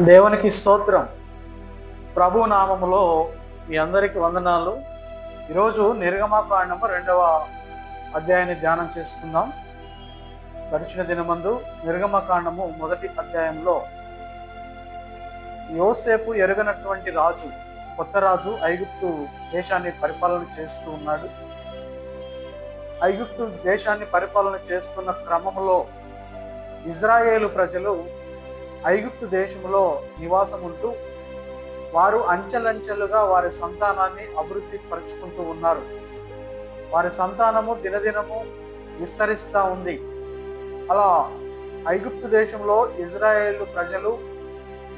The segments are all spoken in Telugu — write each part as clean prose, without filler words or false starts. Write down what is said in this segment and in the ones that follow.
దేవునికి స్తోత్రం. ప్రభు నామములో మీ అందరికి వందనాలు. ఈరోజు నిర్గమకాండము 2వ అధ్యాయాన్ని ధ్యానం చేసుకుందాం. గడిచిన దినమందు నిర్గమకాండము 1వ అధ్యాయంలో యోసేపు ఎరుగనటువంటి రాజు, కొత్త రాజు ఐగుప్తు దేశాన్ని పరిపాలన చేస్తూ ఉన్నాడు. ఐగుప్తు దేశాన్ని పరిపాలన చేస్తున్న క్రమంలో ఇజ్రాయేలు ప్రజలు ఐగుప్తు దేశంలో నివాసం ఉంటూ వారు అంచెలంచెలుగా వారి సంతానాన్ని అభివృద్ధి పరుచుకుంటూ ఉన్నారు. వారి సంతానము దినదినము విస్తరిస్తూ ఉంది. అలా ఐగుప్తు దేశంలో ఇజ్రాయేలు ప్రజలు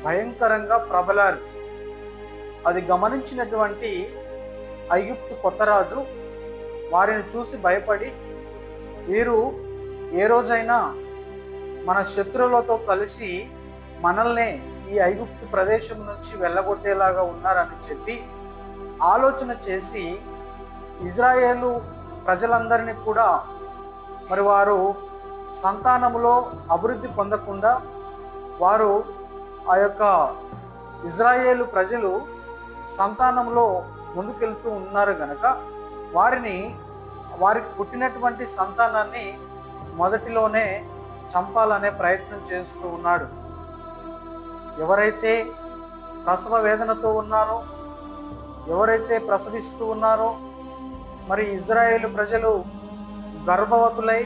భయంకరంగా ప్రబలారు. అది గమనించినటువంటి ఐగుప్తు కొత్త రాజు వారిని చూసి భయపడి, వీరు ఏ రోజైనా మన శత్రువులతో కలిసి మనల్ని ఈ ఐగుప్తు ప్రదేశం నుంచి వెళ్ళగొట్టేలాగా ఉన్నారని చెప్పి ఆలోచన చేసి ఇజ్రాయేలు ప్రజలందరినీ కూడా మరి వారు సంతానములో అభివృద్ధి పొందకుండా, వారు ఆ యొక్క ఇజ్రాయేలు ప్రజలు సంతానంలో ముందుకెళ్తూ ఉన్నారు గనక వారికి పుట్టినటువంటి సంతానాన్ని మొదటిలోనే చంపాలనే ప్రయత్నం చేస్తూ ఉన్నాడు. ఎవరైతే ప్రసవ వేదనతో ఉన్నారో, ఎవరైతే ప్రసవిస్తూ ఉన్నారో, మరి ఇజ్రాయేలు ప్రజలు గర్భవతులై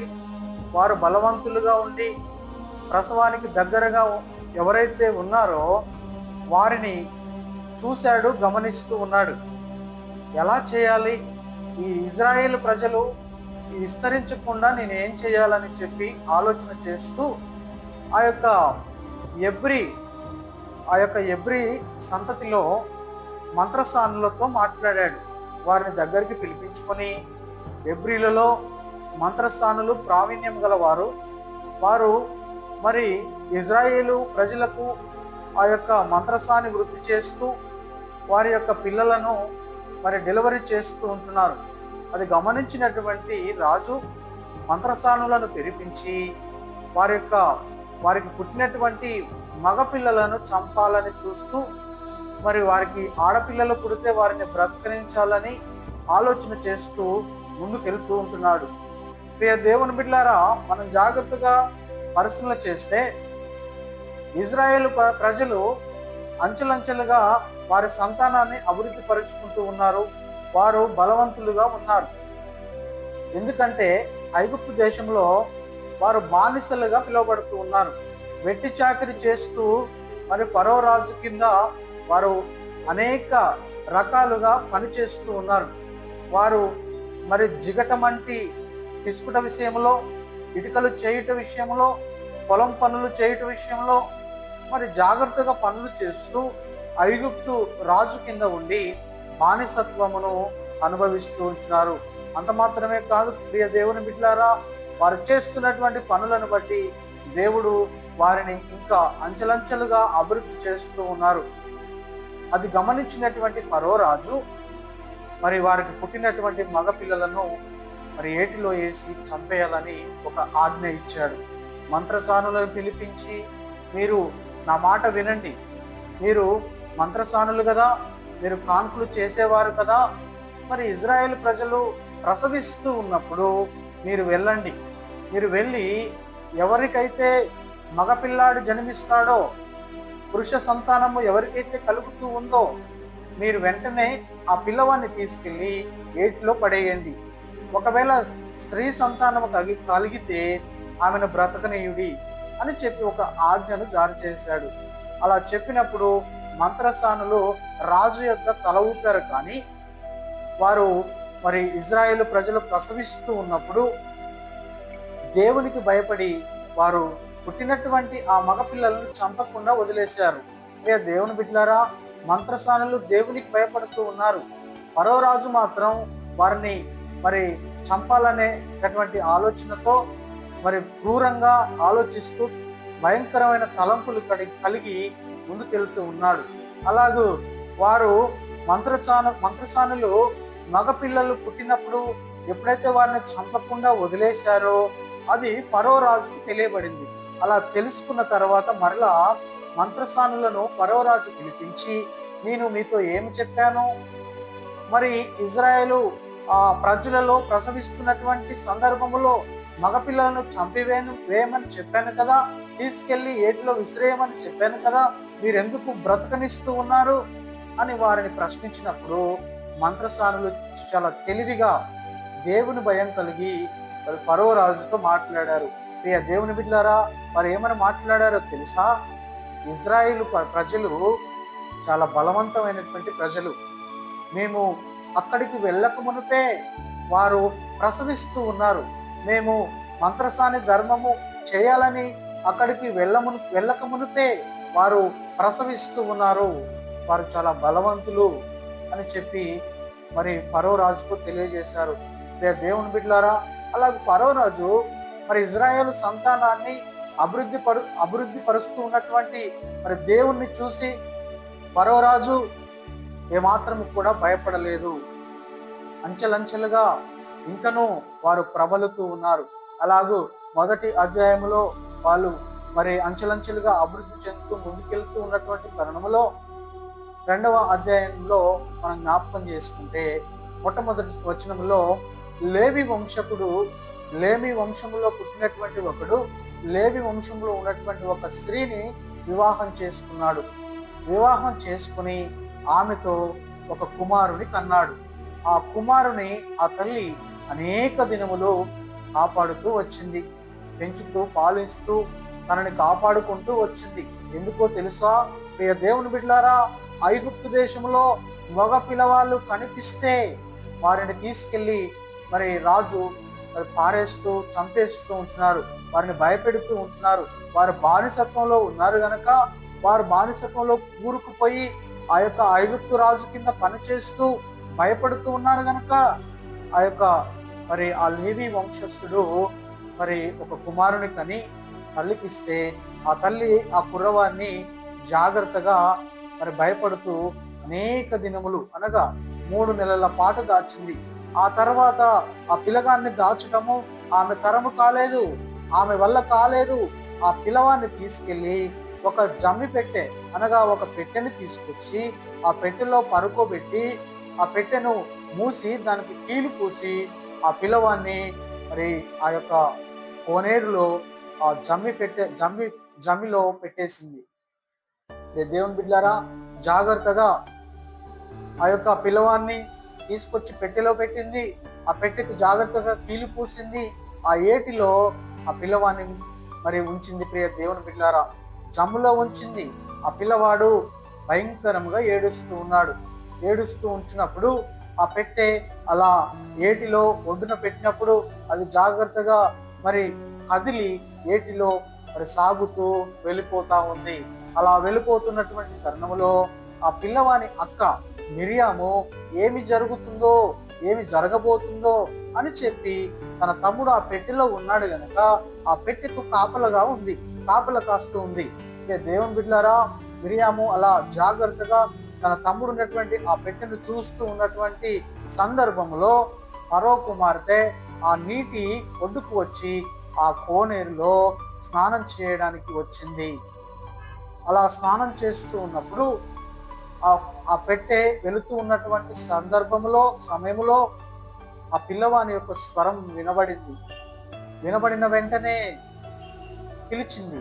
వారు బలవంతులుగా ఉండి ప్రసవానికి దగ్గరగా ఎవరైతే ఉన్నారో వారిని చూశాడు, గమనిస్తూ ఉన్నాడు. ఎలా చేయాలి, ఈ ఇజ్రాయేలు ప్రజలు విస్తరించకుండా నేను ఏం చేయాలని చెప్పి ఆలోచన చేస్తూ ఆ యొక్క ఎబ్రి సంతతిలో మంత్రసానులతో మాట్లాడాడు. వారిని దగ్గరికి పిలిపించుకొని, ఎబ్రిలలో మంత్రసానులు ప్రావీణ్యం గలవారు, వారు మరి ఇజ్రాయేలు ప్రజలకు ఆ యొక్క మంత్రసాని వృత్తి చేస్తూ వారి యొక్క పిల్లలను మరి డెలివరీ చేస్తూ ఉంటున్నారు. అది గమనించినటువంటి రాజు మంత్రసానులను పిలిపించి వారికి పుట్టినటువంటి మగపిల్లలను చంపాలని చూస్తూ, మరి వారికి ఆడపిల్లలు పుడితే వారిని బ్రతకరించాలని ఆలోచన చేస్తూ ముందుకెళ్తూ ఉంటున్నాడు. ప్రియ దేవుని బిడ్డలారా, మనం జాగ్రత్తగా పరిశీలన చేస్తే ఇజ్రాయేలు ప్రజలు అంచెలంచెలుగా వారి సంతానాన్ని అభివృద్ధి పరుచుకుంటూ ఉన్నారు. వారు బలవంతులుగా ఉన్నారు. ఎందుకంటే ఐగుప్తు దేశంలో వారు బానిసలుగా పిలువబడుతూ ఉన్నారు. వెట్టి చాకిరి చేస్తూ మరి ఫరో రాజు కింద వారు అనేక రకాలుగా పనిచేస్తూ ఉన్నారు. వారు మరి జిగటమంటి పిసుకుట విషయంలో, ఇటుకలు చేయుట విషయంలో, పొలం పనులు చేయుట విషయంలో మరి జాగ్రత్తగా పనులు చేస్తూ ఐగుప్తు రాజు కింద ఉండి బానిసత్వమును అనుభవిస్తూ ఉంటున్నారు. అంత మాత్రమే కాదు, ప్రియ దేవుని బిడ్డలారా, వారు చేస్తున్నటువంటి పనులను బట్టి దేవుడు వారిని ఇంకా అంచెలంచెలుగా అభివృద్ధి చేస్తూ ఉన్నారు. అది గమనించినటువంటి ఫరో రాజు మరి వారికి పుట్టినటువంటి మగపిల్లలను మరి ఏటిలో వేసి చంపేయాలని ఒక ఆజ్ఞ ఇచ్చాడు. మంత్రసానులను పిలిపించి, మీరు నా మాట వినండి, మీరు మంత్రసానులు కదా, మీరు కాన్పులు చేసేవారు కదా, మరి ఇజ్రాయేల్ ప్రజలు ప్రసవిస్తూ ఉన్నప్పుడు మీరు వెళ్ళండి, మీరు వెళ్ళి ఎవరికైతే మగపిల్లాడు జన్మిస్తాడో, పురుష సంతానము ఎవరికైతే కలుగుతూ ఉందో, మీరు వెంటనే ఆ పిల్లవాన్ని తీసుకెళ్ళి ఏటిలో పడేయండి. ఒకవేళ స్త్రీ సంతానము కలిగితే ఆమెను బ్రతకనీయుడి అని చెప్పి ఒక ఆజ్ఞను జారీ చేశాడు. అలా చెప్పినప్పుడు మంత్రసానులు రాజు యొక్క తల ఊపారు. కానీ వారు మరి ఇజ్రాయేలు ప్రజలు ప్రసవిస్తూ ఉన్నప్పుడు దేవునికి భయపడి వారు పుట్టినటువంటి ఆ మగపిల్లలను చంపకుండా వదిలేశారు. దేవుని బిడ్డలారా, మంత్రసానులు దేవునికి భయపడుతూ ఉన్నారు. ఫరో రాజు మాత్రం వారిని మరి చంపాలనేటటువంటి ఆలోచనతో మరి క్రూరంగా ఆలోచిస్తూ భయంకరమైన తలంపులు కలిగి ముందుకెళ్తూ ఉన్నాడు. అలాగూ వారు మంత్రసానులు మగపిల్లలు పుట్టినప్పుడు ఎప్పుడైతే వారిని చంపకుండా వదిలేశారో అది ఫరో రాజుకు తెలియబడింది. అలా తెలుసుకున్న తర్వాత మరలా మంత్రసానులను ఫరో రాజు పిలిపించి, నేను మీతో ఏమి చెప్పాను? మరి ఇజ్రాయేలు ప్రజలలో ప్రసవిస్తున్నటువంటి సందర్భములో మగపిల్లలను వేయమని చెప్పాను కదా, తీసుకెళ్లి ఏటిలో విసిరేయమని చెప్పాను కదా, మీరెందుకు బ్రతకనిస్తూ ఉన్నారు అని వారిని ప్రశ్నించినప్పుడు మంత్రసానులు చాలా తెలివిగా దేవుని భయం కలిగి ఫరో రాజుతో మాట్లాడారు. ప్రియ దేవుని బిడ్డలారా, వారు ఏమని మాట్లాడారో తెలుసా? ఇజ్రాయేలు ప్రజలు చాలా బలవంతమైనటువంటి ప్రజలు. మేము అక్కడికి వెళ్ళక మునిపే వారు ప్రసవిస్తూ ఉన్నారు. మేము మంత్రసాని ధర్మము చేయాలని అక్కడికి వెళ్ళక మునిపే వారు ప్రసవిస్తూ ఉన్నారు. వారు చాలా బలవంతులు అని చెప్పి మరి ఫరో రాజుకు తెలియజేశారు. దేవుని బిడ్డలారా, అలాగే ఫరో రాజు మరి ఇజ్రాయేలు సంతానాన్ని అభివృద్ధి పరుస్తూ ఉన్నటువంటి మరి దేవుణ్ణి చూసి ఫరో రాజు ఏమాత్రం కూడా భయపడలేదు. అంచెలంచెలుగా ఇంకనూ వారు ప్రబలుతూ ఉన్నారు. అలాగూ మొదటి అధ్యాయంలో వాళ్ళు మరి అంచెలంచెలుగా అభివృద్ధి చెందుతూ ముందుకెళ్తూ ఉన్నటువంటి తరుణంలో రెండవ అధ్యాయంలో మనం జ్ఞాపకం చేసుకుంటే మొట్టమొదటి వచనంలో లేవి వంశంలో పుట్టినటువంటి ఒకడు లేవి వంశంలో ఉన్నటువంటి ఒక స్త్రీని వివాహం చేసుకున్నాడు. వివాహం చేసుకుని ఆమెతో ఒక కుమారుని కన్నాడు. ఆ కుమారుని ఆ తల్లి అనేక దినములు కాపాడుతూ వచ్చింది, పెంచుతూ పాలిస్తూ తనని కాపాడుకుంటూ వచ్చింది. ఎందుకో తెలుసా ప్రియ దేవుని బిడ్డలారా, ఐగుప్తు దేశంలో మగ పిల్లవాళ్ళు కనిపిస్తే వారిని తీసుకెళ్లి మరి రాజు మరి పారేస్తూ చంపేస్తూ ఉంటున్నారు, వారిని భయపెడుతూ ఉంటున్నారు. వారు బానిసత్వంలో ఉన్నారు గనక వారు బానిసత్వంలో కూరుకుపోయి ఆ యొక్క ఐగుప్తు రాజు కింద పనిచేస్తూ భయపడుతూ ఉన్నారు గనక మరి ఆ లేవి వంశస్థుడు మరి ఒక కుమారుని కని తల్లికిస్తే ఆ తల్లి ఆ కుర్రవారిని జాగ్రత్తగా మరి భయపడుతూ అనేక దినములు అనగా 3 నెలల పాటు దాచింది. ఆ తర్వాత ఆ పిల్లగాన్ని దాచటము ఆమె తరము కాలేదు, ఆమె వల్ల కాలేదు. ఆ పిల్లవాన్ని తీసుకెళ్లి ఒక జమ్మి పెట్టె అనగా ఒక పెట్టెని తీసుకొచ్చి ఆ పెట్టెలో పరుకోబెట్టి ఆ పెట్టెను మూసి దానికి కీలు పూసి ఆ పిల్లవాన్ని మరి ఆ యొక్క కోనేరులో ఆ జమ్మిలో పెట్టేసింది. దేవుని బిడ్డలారా, జాగ్రత్తగా ఆ యొక్క పిల్లవాన్ని తీసుకొచ్చి పెట్టెలో పెట్టింది. ఆ పెట్టెకు జాగ్రత్తగా కీలు పూసింది. ఆ ఏటిలో ఆ పిల్లవాన్ని మరి ఉంచింది. ప్రియ దేవుని బిడ్డలారా, జమ్ములో ఉంచింది. ఆ పిల్లవాడు భయంకరంగా ఏడుస్తూ ఉంచినప్పుడు ఆ పెట్టె అలా ఏటిలో ఒడ్డున పెట్టినప్పుడు అది జాగ్రత్తగా మరి కదిలి ఏటిలో మరి సాగుతూ వెళ్ళిపోతా ఉంది. అలా వెళ్ళిపోతున్నటువంటి తరుణంలో ఆ పిల్లవాని అక్క మిరియాము ఏమి జరుగుతుందో ఏమి జరగబోతుందో అని చెప్పి తన తమ్ముడు ఆ పెట్టెలో ఉన్నాడు గనక ఆ పెట్టెకు కాపలా కాస్తూ ఉంది. దేవుని బిడ్డలారా, మిరియాము అలా జాగ్రత్తగా తన తమ్ముడు ఉన్నటువంటి ఆ పెట్టెను చూస్తూ ఉన్నటువంటి సందర్భంలో ఫరో కుమార్తె ఆ నీటి ఒడ్డుకు వచ్చి ఆ కోనేరులో స్నానం చేయడానికి వచ్చింది. అలా స్నానం చేస్తూ ఉన్నప్పుడు ఆ పెట్టె వెళుతూ ఉన్నటువంటి సమయంలో ఆ పిల్లవాని యొక్క స్వరం వినబడిన వెంటనే పిలిచింది.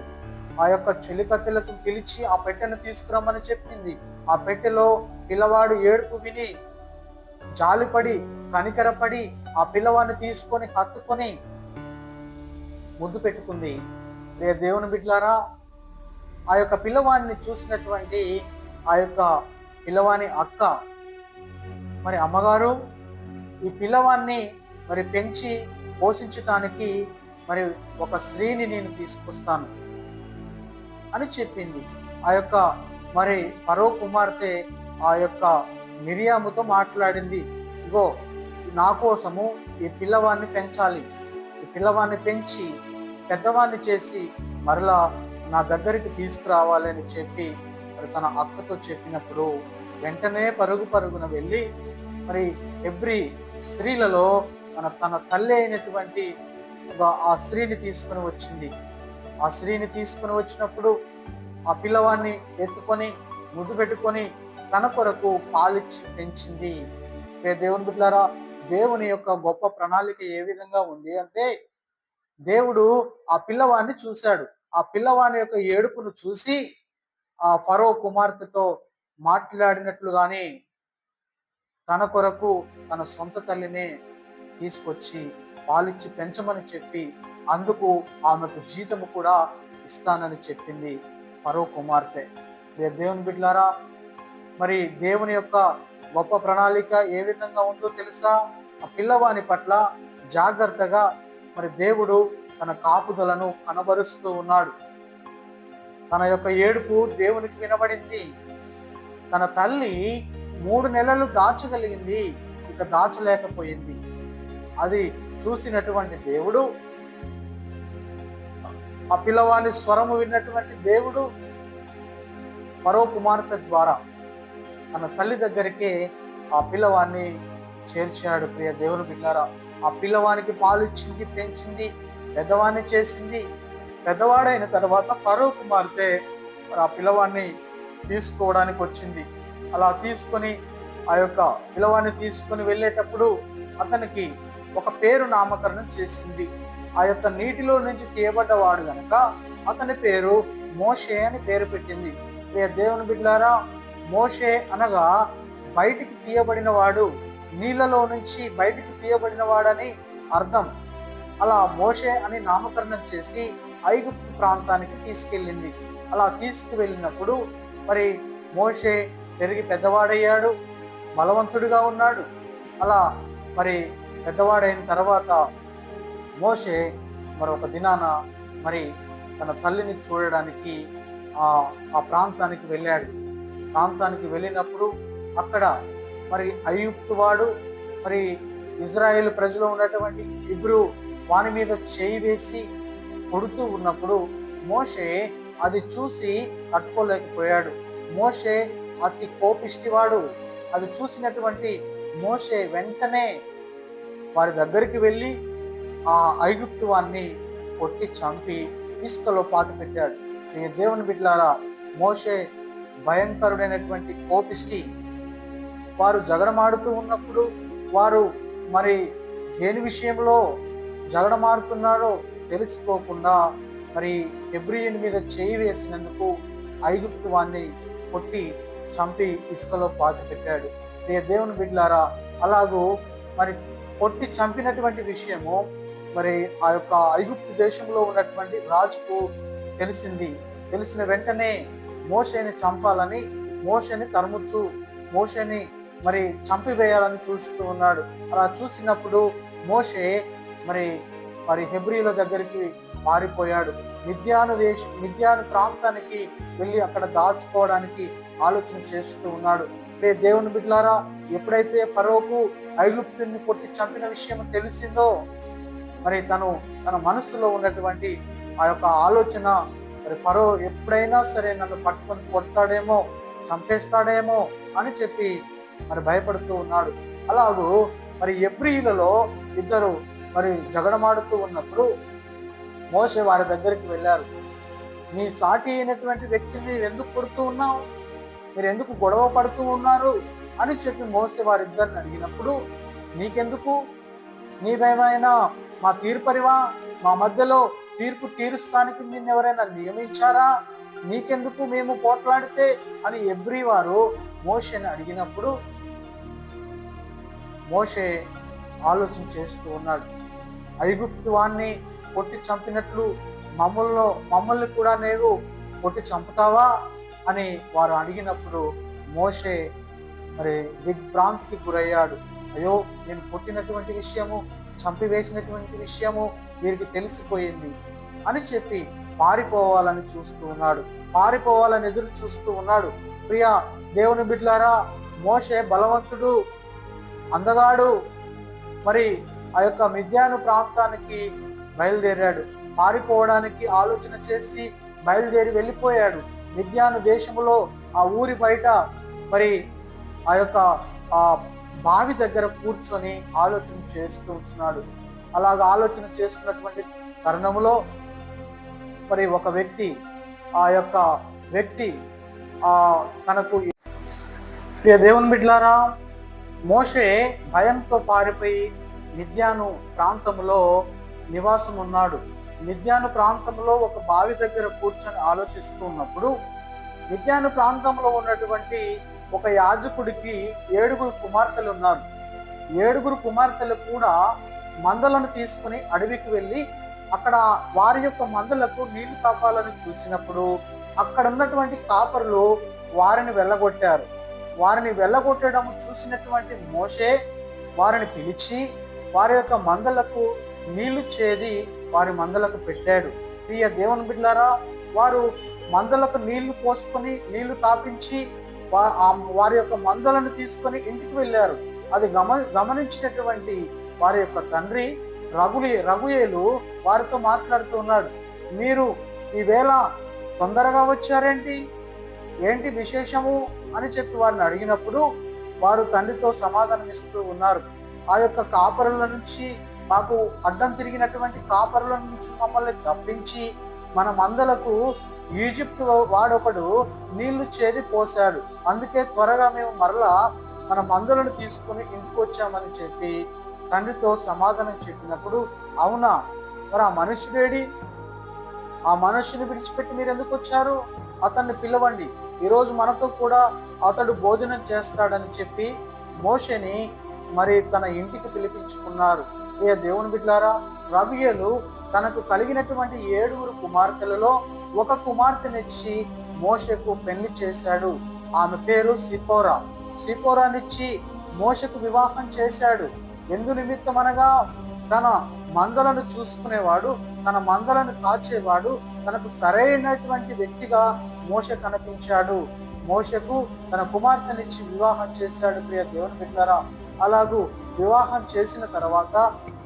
ఆ యొక్క చెలికత్తెలకు పిలిచి ఆ పెట్టెను తీసుకురమ్మని చెప్పింది. ఆ పెట్టెలో పిల్లవాడు ఏడుపు విని జాలిపడి కనికరపడి ఆ పిల్లవాడిని తీసుకొని హత్తుకొని ముద్దు పెట్టుకుంది. దేవుని బిడ్డలారా, ఆ యొక్క పిల్లవాడిని చూసినటువంటి ఆ యొక్క పిల్లవాని అక్క మరి అమ్మగారు, ఈ పిల్లవాడిని మరి పెంచి పోషించటానికి మరి ఒక స్త్రీని నేను తీసుకొస్తాను అని చెప్పింది. ఆ యొక్క మరి ఫరో కుమార్తె ఆ యొక్క మిరియాముతో మాట్లాడింది. ఇగో నా కోసము ఈ పిల్లవాడిని పెంచాలి, ఈ పిల్లవాడిని పెంచి పెద్దవాడిని చేసి మరలా నా దగ్గరికి తీసుకురావాలి అని చెప్పి మరి తన అక్కతో చెప్పినప్పుడు వెంటనే పరుగున వెళ్ళి మరి ఎవ్రీ స్త్రీలలో తన తల్లి అయినటువంటి ఆ స్త్రీని తీసుకుని వచ్చింది. ఆ స్త్రీని తీసుకుని వచ్చినప్పుడు ఆ పిల్లవాడిని ఎత్తుకొని ముద్దు పెట్టుకొని తన కొరకు పాలిచ్చి పెంచింది. దేవుని బిడ్డలారా, దేవుని యొక్క గొప్ప ప్రణాళిక ఏ విధంగా ఉంది అంటే, దేవుడు ఆ పిల్లవాడిని చూశాడు. ఆ పిల్లవాని యొక్క ఏడుపును చూసి ఆ ఫరో కుమార్తెతో మాట్లాడినట్లుగానే తన కొరకు తన సొంత తల్లినే తీసుకొచ్చి పాలిచ్చి పెంచమని చెప్పి, అందుకు ఆమెకు జీతము కూడా ఇస్తానని చెప్పింది ఫరో కుమార్తె. దేవుని బిడ్డలారా, మరి దేవుని యొక్క గొప్ప ప్రణాళిక ఏ విధంగా ఉందో తెలుసా? ఆ పిల్లవాని పట్ల జాగ్రత్తగా మరి దేవుడు తన కాపుదలను కనబరుస్తూ ఉన్నాడు. తన యొక్క ఏడుపు దేవునికి వినబడింది. తన తల్లి 3 నెలలు దాచగలిగింది, ఇక దాచలేకపోయింది. అది చూసినటువంటి దేవుడు, ఆ పిల్లవాని స్వరము విన్నటువంటి దేవుడు ఫరో కుమార్తె ద్వారా తన తల్లి దగ్గరికే ఆ పిల్లవాన్ని చేర్చాడు. ప్రియ దేవుని బిడ్డలారా, ఆ పిల్లవానికి పాలు ఇచ్చింది, పెంచింది, పెద్దవాణ్ణి చేసింది. పెద్దవాడైన తర్వాత ఫరో కుమార్తె ఆ పిల్లవాడిని తీసుకోవడానికి వచ్చింది. అలా తీసుకొని ఆ యొక్క పిల్లవాడిని తీసుకొని వెళ్ళేటప్పుడు అతనికి ఒక పేరు నామకరణం చేసింది. ఆ యొక్క నీటిలో నుంచి తీయబడ్డవాడు గనక అతని పేరు మోషే అని పేరు పెట్టింది. దేవుని బిడ్డలారా, మోషే అనగా బయటికి తీయబడిన వాడు, నీళ్ళలో నుంచి బయటికి తీయబడిన వాడని అర్థం. అలా మోషే అని నామకరణం చేసి ఐగుప్తు ప్రాంతానికి తీసుకెళ్ళింది. అలా తీసుకువెళ్ళినప్పుడు మరి మోషే పెరిగి పెద్దవాడయ్యాడు, బలవంతుడిగా ఉన్నాడు. అలా మరి పెద్దవాడైన తర్వాత మోషే మరొక దినాన మరి తన తల్లిని చూడడానికి ఆ ప్రాంతానికి వెళ్ళాడు. ప్రాంతానికి వెళ్ళినప్పుడు అక్కడ మరి ఐగుప్తు వాడు మరి ఇజ్రాయేల్ ప్రజలు ఉన్నటువంటి ఇబ్రూ వాని మీద చేయి వేసి కొడుతూ ఉన్నప్పుడు మోషే అది చూసి తట్టుకోలేకపోయాడు. మోషే అతి కోపిష్టివాడు. అది చూసినటువంటి మోషే వెంటనే వారి దగ్గరికి వెళ్ళి ఆ ఐగుప్తు వాన్ని కొట్టి చంపి ఇసుకలో పాతి పెట్టాడు. దేవుని బిడ్డలారా, మోషే భయంకరుడైనటువంటి కోపిష్టి. వారు జగడమాడుతూ ఉన్నప్పుడు వారు మరి దేని విషయంలో జగడమాడుతున్నారో తెలుసుకోకుండా మరి హెబ్రీయుని మీద చేయి వేసినందుకు ఐగుప్తు వాన్ని కొట్టి చంపి ఇసుకలో పాతి పెట్టాడు. దేవుని బిడ్డలారా, అలాగూ మరి కొట్టి చంపినటువంటి విషయము మరి ఆ యొక్క ఐగుప్తు దేశంలో ఉన్నటువంటి రాజుకు తెలిసింది. తెలిసిన వెంటనే మోషేని చంపాలని మోషేని తరుముచు మోషేని మరి చంపివేయాలని చూస్తూ ఉన్నాడు. అలా చూసినప్పుడు మోషే మరి హెబ్రీల దగ్గరికి మారిపోయాడు. మిద్యాను ప్రాంతానికి వెళ్ళి అక్కడ దాచుకోవడానికి ఆలోచన చేస్తూ ఉన్నాడు. దేవుని బిడ్డలారా, ఎప్పుడైతే ఫరోకు ఐగుప్తుని కొట్టి చంపిన విషయం తెలిసిందో మరి తన మనసులో ఉన్నటువంటి ఆ యొక్క ఆలోచన, మరి ఫరో ఎప్పుడైనా సరే నన్ను పట్టుకొని కొడతాడేమో, చంపేస్తాడేమో అని చెప్పి మరి భయపడుతూ ఉన్నాడు. అలాగూ మరి హెబ్రీయులలో ఇద్దరు మరి జగడమాడుతూ ఉన్నప్పుడు మోషే వారి దగ్గరికి వెళ్ళారు. నీ సాటి అయినటువంటి వ్యక్తిని ఎందుకు కొడుతూ ఉన్నావు, మీరు ఎందుకు గొడవ పడుతూ ఉన్నారు అని చెప్పి మోషే వారిద్దరిని అడిగినప్పుడు, నీకెందుకు, నీవేమైనా మా తీర్పరివా, మా మధ్యలో తీర్పు తీరుస్తానికి నిన్ను ఎవరైనా నియమించారా, నీకెందుకు మేము పోట్లాడితే అని హెబ్రీ వారు మోషేని అడిగినప్పుడు మోషే ఆలోచన చేస్తూ ఉన్నాడు. ఐగుప్తు వాన్ని కొట్టి చంపినట్లు మమ్మల్ని కూడా నీవు కొట్టి చంపుతావా అని వారు అడిగినప్పుడు మోషే మరి దిగ్భ్రాంతికి గురయ్యాడు. అయ్యో, నేను కొట్టినటువంటి విషయము, చంపివేసినటువంటి విషయము వీరికి తెలిసిపోయింది అని చెప్పి పారిపోవాలని చూస్తూ ఉన్నాడు. పారిపోవాలని ఎదురు చూస్తూ ఉన్నాడు. ప్రియా దేవుని బిడ్డలారా, మోషే బలవంతుడు, అందగాడు. మరి ఆ యొక్క మిద్యాను ప్రాంతానికి బయలుదేరాడు. పారిపోవడానికి ఆలోచన చేసి బయలుదేరి వెళ్ళిపోయాడు. మిద్యాను దేశంలో ఆ ఊరి బయట మరి ఆ యొక్క బావి దగ్గర కూర్చొని ఆలోచన చేస్తూ ఉంటున్నాడు. అలాగ ఆలోచన చేస్తున్నటువంటి తరుణంలో మరి ఒక వ్యక్తి ఆ యొక్క వ్యక్తి తనకు ప్రియ దేవుని బిడ్డలారా, మోషే భయంతో పారిపోయి మిద్యాను ప్రాంతంలో నివాసం ఉన్నాడు. మిద్యాను ప్రాంతంలో ఒక బావి దగ్గర కూర్చొని ఆలోచిస్తూ ఉన్నప్పుడు, మిద్యాను ప్రాంతంలో ఉన్నటువంటి ఒక యాజకుడికి 7 కుమార్తెలు ఉన్నారు. 7 కుమార్తెలు కూడా మందలను తీసుకుని అడవికి వెళ్ళి అక్కడ వారి యొక్క మందలకు నీళ్లు తాపాలని చూసినప్పుడు అక్కడ ఉన్నటువంటి కాపరులు వారిని వెళ్ళగొట్టారు. వారిని వెళ్ళగొట్టడం చూసినటువంటి మోషే వారిని పిలిచి వారి యొక్క మందలకు నీళ్లు చేది వారి మందలకు పెట్టాడు. ప్రియ దేవుని బిడ్డలారా, వారు మందలకు నీళ్లు పోసుకొని నీళ్లు తాపించి వారి యొక్క మందలను తీసుకొని ఇంటికి వెళ్ళారు. అది గమనించినటువంటి వారి యొక్క తండ్రి రఘుయేలు వారితో మాట్లాడుతూ ఉన్నాడు. మీరు ఈవేళ తొందరగా వచ్చారేంటి, ఏంటి విశేషము అని చెప్పి వారిని అడిగినప్పుడు వారు తండ్రితో సమాధానం ఇస్తూ ఉన్నారు. ఆ యొక్క కాపరుల నుంచి, మాకు అడ్డం తిరిగినటువంటి కాపరుల నుంచి మమ్మల్ని తప్పించి మన మందలకు ఈజిప్ట్ వాడొకడు నీళ్లు చేది పోశాడు, అందుకే త్వరగా మేము మరలా మన మందలను తీసుకుని ఇంటికి వచ్చామని చెప్పి తండ్రితో సమాధానం చెప్పినప్పుడు, అవునా, మరి ఆ మనుషుడేడి, ఆ మనుషుని విడిచిపెట్టి మీరు ఎందుకు వచ్చారు, అతన్ని పిలవండి, ఈరోజు మనతో కూడా అతడు భోజనం చేస్తాడని చెప్పి మోషేని మరి తన ఇంటికి పిలిపించుకున్నారు. ఏ దేవుని బిడ్డలారా, రఘుయేలు తనకు కలిగినటువంటి 7 కుమార్తెలలో ఒక కుమార్తెనిచ్చి మోషేకు పెళ్లి చేశాడు. ఆమె పేరు సిపోరానిచ్చి మోషేకు వివాహం చేశాడు. ఎందు నిమిత్తం అనగా తన మందలను చూసుకునేవాడు, తన మందలను కాచేవాడు, తనకు సరైనటువంటి వ్యక్తిగా మోషే కనిపించాడు. మోషేకు తన కుమార్తెనిచ్చి వివాహం చేశాడు. ప్రియ దేవుని బిడ్డలారా, అలాగూ వివాహం చేసిన తర్వాత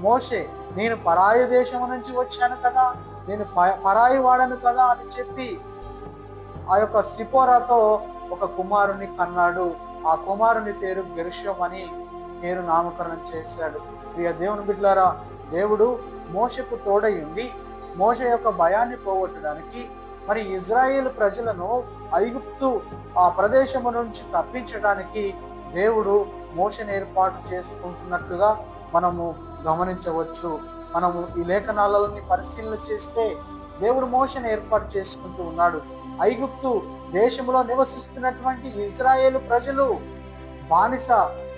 మోషే, నేను పరాయి దేశం నుంచి వచ్చాను కదా, నేను పరాయి వాడను కదా అని చెప్పి ఆ యొక్క సిపోరాతో ఒక కుమారుని కన్నాడు. ఆ కుమారుని పేరు గెర్షోం అని పేరు నామకరణం చేశాడు. ప్రియ దేవుని బిడ్డలారా, దేవుడు మోషేకు తోడయుండి మోషే యొక్క భయాన్ని పోగొట్టడానికి మరి ఇజ్రాయేల్ ప్రజలను ఐగుప్తు ఆ ప్రదేశము నుంచి తప్పించడానికి దేవుడు మోషేను ఏర్పాటు చేసుకుంటున్నట్లుగా మనము గమనించవచ్చు. మనము ఈ లేఖనాలని పరిశీలన చేస్తే దేవుడు మోషేను ఏర్పాటు చేసుకుంటూ ఉన్నాడు. ఐగుప్తు దేశంలో నివసిస్తున్నటువంటి ఇజ్రాయేలు ప్రజలు బానిస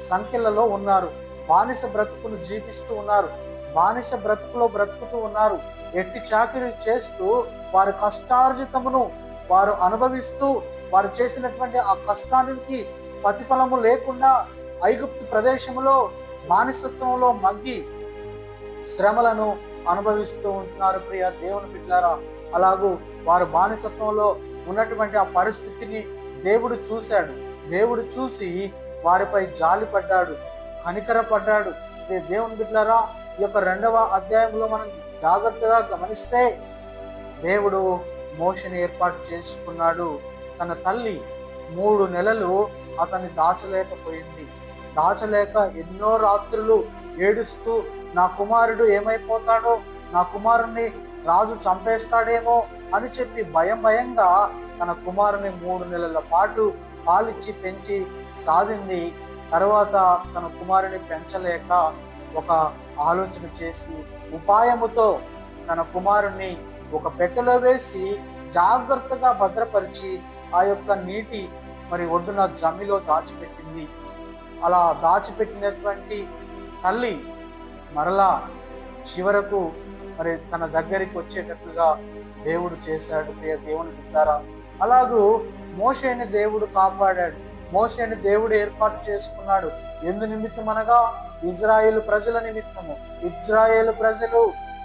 సంఖ్యలలో ఉన్నారు, బానిస బ్రతుకును జీవిస్తూ ఉన్నారు, బానిస బ్రతుకులో బ్రతుకుతూ ఉన్నారు. ఎట్టి చాకిరీ చేస్తూ వారి కష్టార్జితమును వారు అనుభవిస్తూ వారు చేసినటువంటి ఆ కష్టానికి ప్రతిఫలము లేకుండా ఐగుప్తు ప్రదేశంలో బానిసత్వంలో మగ్గి శ్రమలను అనుభవిస్తూ ఉంటున్నారు. ప్రియ దేవుని బిడ్డలారా, అలాగూ వారు బానిసత్వంలో ఉన్నటువంటి ఆ పరిస్థితిని దేవుడు చూశాడు. దేవుడు చూసి వారిపై జాలి పడ్డాడు, కనికరపడ్డాడు. ప్రియ దేవుని బిడ్డలారా, ఈ యొక్క 2వ అధ్యాయంలో మనం జాగ్రత్తగా గమనిస్తే దేవుడు మోషేని ఏర్పాటు చేసుకున్నాడు. తన తల్లి 3 నెలలు అతన్ని దాచలేకపోయింది. దాచలేక ఎన్నో రాత్రులు ఏడుస్తూ, నా కుమారుడు ఏమైపోతాడో, నా కుమారుణ్ణి రాజు చంపేస్తాడేమో అని చెప్పి భయంగా తన కుమారుని 3 నెలల పాటు పాలిచ్చి పెంచి సాధింది. తర్వాత తన కుమారుని పెంచలేక ఒక ఆలోచన చేసి ఉపాయముతో తన కుమారుణ్ణి ఒక పెట్టెలో వేసి జాగ్రత్తగా భద్రపరిచి ఆ యొక్క నీటి మరి ఒడ్డున జమ్మిలో దాచిపెట్టింది. అలా దాచిపెట్టినటువంటి తల్లి మరలా చివరకు మరి తన దగ్గరికి వచ్చేటట్లుగా దేవుడు చేశాడు. ప్రియ దేవుని బిడ్డలారా, అలాగూ మోషేని దేవుడు కాపాడాడు, మోషేని దేవుడు ఏర్పాటు చేసుకున్నాడు. ఎందు నిమిత్తం అనగా ఇజ్రాయేలు ప్రజల నిమిత్తము. ఇజ్రాయేలు ప్రజలు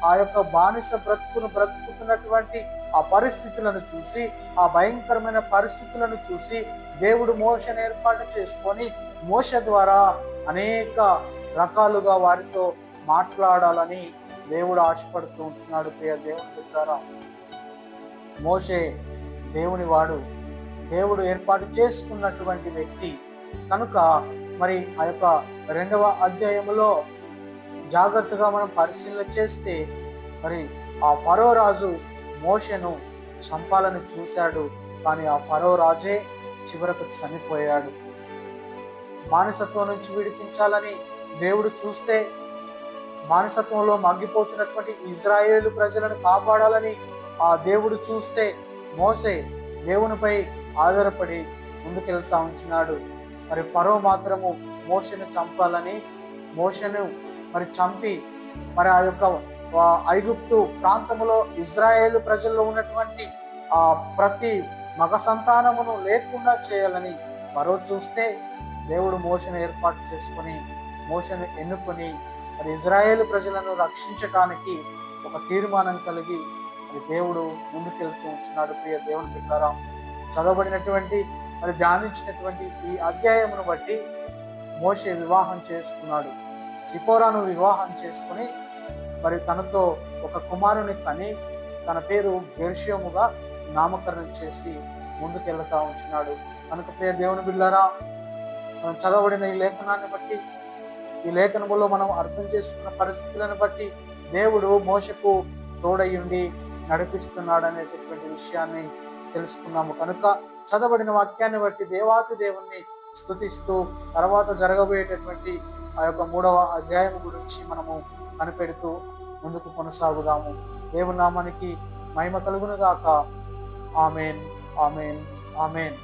ఆ యొక్క బానిస బ్రతుకుతున్నటువంటి ఆ పరిస్థితులను చూసి, ఆ భయంకరమైన పరిస్థితులను చూసి దేవుడు మోషేని ఏర్పాటు చేసుకొని మోషే ద్వారా అనేక రకాలుగా వారితో మాట్లాడాలని దేవుడు ఆశపడుతూ ఉంటున్నాడు. ప్రియ దేవుని బిడ్డలారా, మోషే దేవుని వాడు, దేవుడు ఏర్పాటు చేసుకున్నటువంటి వ్యక్తి కనుక మరి ఆ యొక్క 2వ అధ్యాయంలో జాగ్రత్తగా మనం పరిశీలన చేస్తే మరి ఆ ఫరో రాజు మోషేను చంపాలని చూశాడు. కానీ ఆ ఫరో రాజే చివరకు చనిపోయాడు. బానిసత్వం నుంచి విడిపించాలని దేవుడు చూస్తే, బానిసత్వంలో మగ్గిపోతున్నటువంటి ఇజ్రాయేలు ప్రజలను కాపాడాలని ఆ దేవుడు చూస్తే, మోసే దేవునిపై ఆధారపడి ముందుకెళ్తా ఉంచినాడు. మరి ఫరో మాత్రము మోషేను చంపాలని, మోషేను మరి చంపి మరి ఆ యొక్క ఐగుప్తు ప్రాంతంలో ఇజ్రాయేలు ప్రజల్లో ఉన్నటువంటి ఆ ప్రతి మగ సంతానమును లేకుండా చేయాలని ఫరో చూస్తే, దేవుడు మోషేను ఏర్పాటు చేసుకొని, మోషేను ఎన్నుకొని మరి ఇజ్రాయేలు ప్రజలను రక్షించటానికి ఒక తీర్మానం కలిగి మరి దేవుడు ముందుకెళ్తూ ఉంటున్నాడు. ప్రియ దేవుని బిడ్డలారా, చదవబడినటువంటి మరి ధ్యానించినటువంటి ఈ అధ్యాయమును బట్టి మోషే వివాహం చేసుకున్నాడు. సిపోరాను వివాహం చేసుకుని మరి తనతో ఒక కుమారుని కని తన పేరు బెర్షోముగా నామకరణం చేసి ముందుకెళ్తా ఉంటున్నాడు. కనుక ప్రియ దేవుని బిడ్డలారా, మనం చదవబడిన ఈ లేఖనాన్ని బట్టి, ఈ లేఖనములో మనం అర్థం చేసుకున్న పరిస్థితులను బట్టి దేవుడు మోషకు తోడయ్యుండి నడిపిస్తున్నాడు అనేటటువంటి విషయాన్ని తెలుసుకున్నాము. కనుక చదవబడిన వాక్యాన్ని బట్టి దేవాతి దేవుణ్ణి స్తుతిస్తూ తర్వాత జరగబోయేటటువంటి ఆ యొక్క 3వ అధ్యాయం గురించి మనము కనిపెడుతూ ముందుకు కొనసాగుదాము. దేవుని నామానికి మహిమ కలుగును గాక. ఆమేన్, ఆమేన్, ఆమేన్.